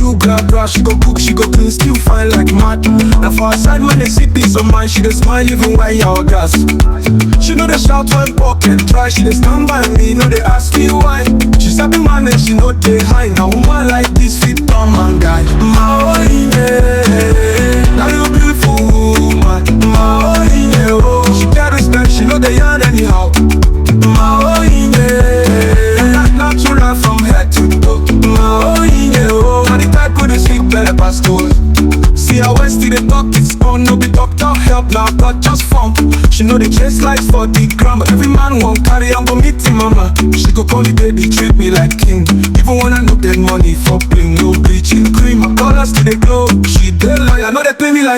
do blah blah. She go cook, she go clean, still fine like mad. Now for her side when they see things of mine, she dey smile even when you're gas. She know they shout when pocket try, she dey stand by me, know they ask me why. She sabi man and she know they high. Now woman like this fit on man guy. My ONYI, now you beautiful woman. My ONYI, oh, she get respect, she know they yarn anyhow. My ONYI, not natural from head to toe. My ONYI, oh, now the type who dey speak better past toes. See how West they talk, it's on, no be doctor help, now God just form. She know the chase lights for the gram, but every man won't carry on, go meet him mama. She go call me baby, treat me like king. Even when I know that money for bling, no bleaching cream, my colors to the glow. She dey loyal, know they play me like